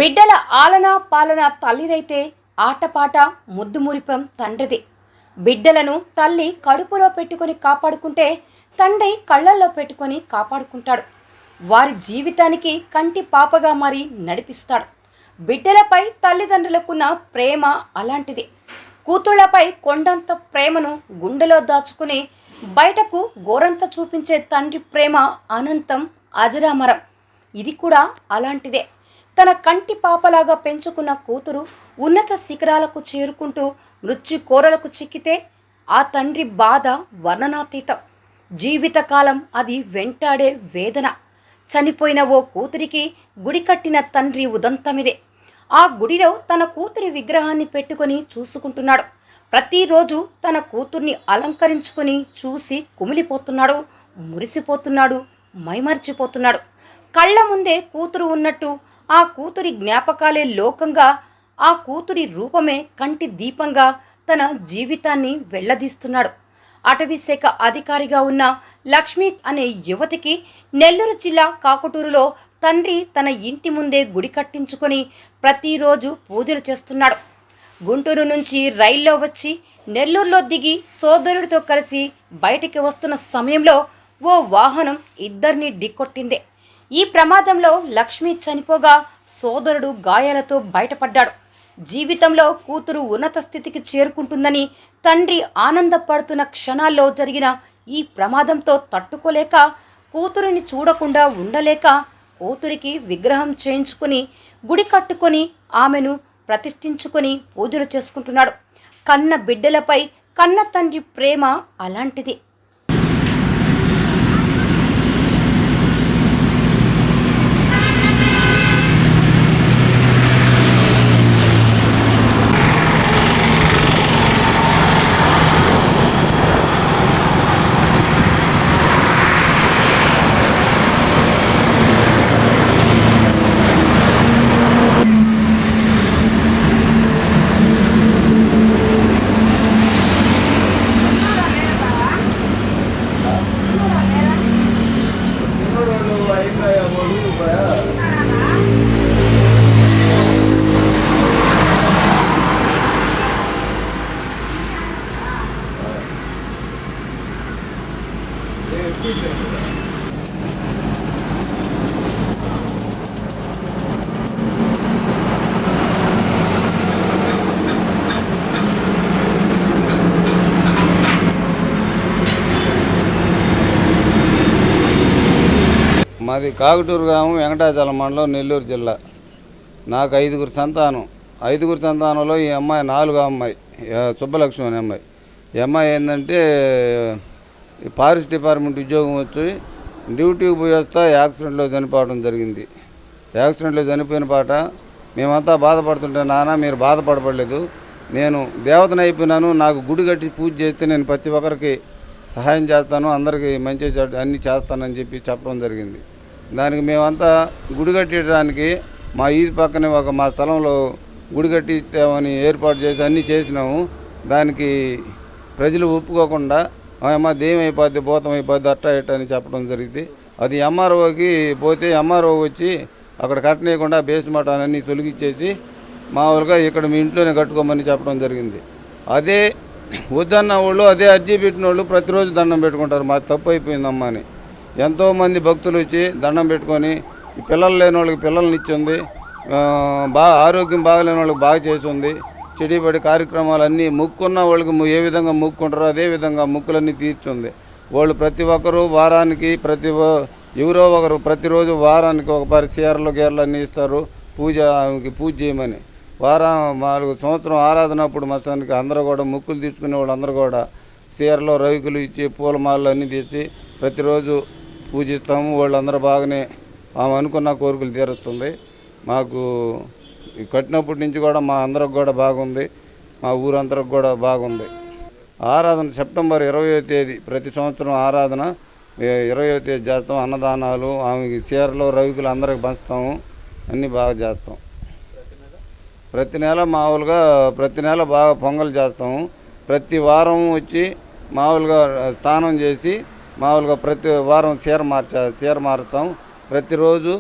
బిడ్డల ఆలన పాలన తల్లిదైతే ఆటపాట ముద్దుమురిపం తండ్రిది. బిడ్డలను తల్లి కడుపులో పెట్టుకొని కాపాడుకుంటే తండ్రి కళ్ళల్లో పెట్టుకొని కాపాడుకుంటాడు. వారి జీవితానికి కంటి పాపగా మారి నడిపిస్తాడు. బిడ్డలపై తల్లిదండ్రులకున్న ప్రేమ అలాంటిది. కూతుళ్లపై కొండంత ప్రేమను గుండెలో దాచుకుని బయటకు గోరంత చూపించే తండ్రి ప్రేమ అనంతం, అజరామరం. ఇది కూడా అలాంటిదే. తన కంటి పాపలాగా పెంచుకున్న కూతురు ఉన్నత శిఖరాలకు చేరుకుంటూ మృత్యు కోరలకు చిక్కితే ఆ తండ్రి బాధ వర్ణనాతీతం. జీవితకాలం అది వెంటాడే వేదన. చనిపోయిన ఓ కూతురికి గుడి కట్టిన తండ్రి ఉదంతమిదే. ఆ గుడిలో తన కూతురి విగ్రహాన్ని పెట్టుకొని చూసుకుంటున్నాడు. ప్రతిరోజు తన కూతుర్ని అలంకరించుకొని చూసి కుమిలిపోతున్నాడు, మురిసిపోతున్నాడు, మైమరిచిపోతున్నాడు. కళ్ళ ముందే కూతురు ఉన్నట్టు ఆ కూతురి జ్ఞాపకాలే లోకంగా, ఆ కూతురి రూపమే కంటి దీపంగా తన జీవితాన్ని వెళ్లదీస్తున్నాడు. అటవీశాఖ అధికారిగా ఉన్న లక్ష్మి అనే యువతికి నెల్లూరు జిల్లా కాకుటూరులో తండ్రి తన ఇంటి ముందే గుడి కట్టించుకొని ప్రతిరోజు పూజలు చేస్తున్నాడు. గుంటూరు నుంచి రైల్లో వచ్చి నెల్లూరులో దిగి సోదరుడితో కలిసి బయటికి వస్తున్న సమయంలో ఓ వాహనం ఇద్దరిని ఢీకొట్టిందే. ఈ ప్రమాదంలో లక్ష్మి చనిపోగా సోదరుడు గాయాలతో బయటపడ్డాడు. జీవితంలో కూతురు ఉన్నత స్థితికి చేరుకుంటుందని తండ్రి ఆనందపడుతున్న క్షణాల్లో జరిగిన ఈ ప్రమాదంతో తట్టుకోలేక, కూతురిని చూడకుండా ఉండలేక కూతురికి విగ్రహం చేయించుకుని గుడి కట్టుకొని ఆమెను ప్రతిష్ఠించుకొని పూజలు చేసుకుంటున్నాడు. కన్న బిడ్డలపై కన్న తండ్రి ప్రేమ అలాంటిది. మాది కాకుటూరు గ్రామం, వెంకటాచలం మండలం, నెల్లూరు జిల్లా. నాకు 5గురు సంతానం. 5గురు సంతానంలో ఈ అమ్మాయి 4వ అమ్మాయి, సుబ్బలక్ష్మి అనే అమ్మాయి. ఈ అమ్మాయి ఏంటంటే ఫారెస్ట్ డిపార్ట్మెంట్ ఉద్యోగం వచ్చి డ్యూటీకి పోయి వస్తా యాక్సిడెంట్లో చనిపోవడం జరిగింది. యాక్సిడెంట్లో చనిపోయిన పాట మేమంతా బాధపడుతుంటే, నాన్న మీరు బాధపడలేదు, నేను దేవతను అయిపోయినాను, నాకు గుడి కట్టి పూజ చేస్తే నేను ప్రతి ఒక్కరికి సహాయం చేస్తాను, అందరికీ మంచి అన్నీ చేస్తానని చెప్పడం జరిగింది. దానికి మేమంతా గుడి కట్టడానికి మా ఈది పక్కనే మా స్థలంలో గుడి కట్టిస్తామని ఏర్పాటు చేసి అన్నీ చేసినాము. దానికి ప్రజలు ఒప్పుకోకుండా అమ్మ దెయ్యం అయిపోద్ది, భూతం అయిపోద్ది, అట్టా ఇట్టా అని చెప్పడం జరిగింది. అది ఎంఆర్ఓకి పోతే ఎంఆర్ఓ వచ్చి అక్కడ కట్టనీయకుండా బేస్మటాన్ని తొలగించేసి మామూలుగా ఇక్కడ మీ ఇంట్లోనే కట్టుకోమని చెప్పడం జరిగింది. అదే వద్దన్న వాళ్ళు, అదే అర్జీ పెట్టిన వాళ్ళు ప్రతిరోజు దండం పెట్టుకుంటారు. మాది తప్పు అయిపోయిందమ్మా అని. ఎంతోమంది భక్తులు వచ్చి దండం పెట్టుకొని పిల్లలు లేని వాళ్ళకి పిల్లల్ని ఇచ్చింది, ఆరోగ్యం బాగలేని వాళ్ళకి బాగా చేసింది. చెడిపడి కార్యక్రమాలన్నీ మొక్కున్న వాళ్ళకి ఏ విధంగా మొక్కుంటారో అదే విధంగా మొక్కులన్నీ తీర్చుంది. వాళ్ళు ప్రతి ఒక్కరు వారానికి ఎవరో ఒకరు ప్రతిరోజు వారానికి ఒక చీరలు గీరలు అన్నీ ఇస్తారు పూజ చేయమని. 4 సంవత్సరం ఆరాధనప్పుడు మస్తానికి అందరూ కూడా మొక్కులు తీసుకునే వాళ్ళందరూ కూడా చీరలో రవికులు ఇచ్చి పూలమాలలు అన్నీ తీసి ప్రతిరోజు పూజిస్తాము. వాళ్ళందరూ బాగానే ఆమె అనుకున్న కోరికలు తీరుస్తుంది. మాకు కట్టినప్పటి నుంచి కూడా మా అందరికి కూడా బాగుంది, మా ఊరందరికి కూడా బాగుంది. ఆరాధన సెప్టెంబర్ 20వ తేదీ ప్రతి సంవత్సరం ఆరాధన 20వ తేదీ చేస్తాం. అన్నదానాలు, ఆమెకి చీరలో రవికులు అందరికి పంచుతాము, అన్నీ బాగా చేస్తాం. ప్రతి నెల మామూలుగా ప్రతి నెల బాగా పొంగల్ చేస్తాము. ప్రతి వారం వచ్చి మామూలుగా స్నానం చేసి మామూలుగా ప్రతి వారం చీర మారుస్తాం. ప్రతిరోజు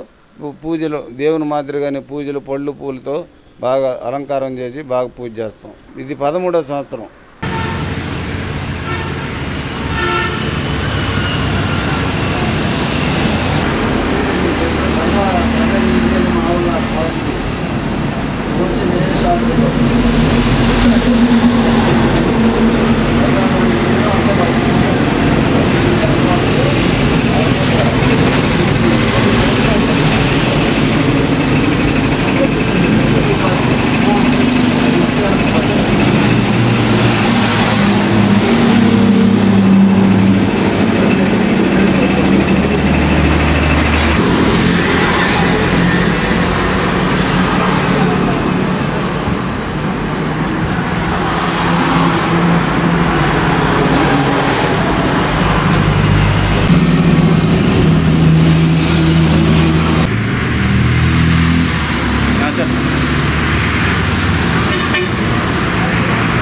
పూజలు దేవుని మాదిరిగానే పూజలు పళ్ళు పూలతో బాగా అలంకారం చేసి బాగా పూజ చేస్తాం. ఇది 13వ సంవత్సరం.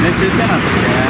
నేను చెప్పాను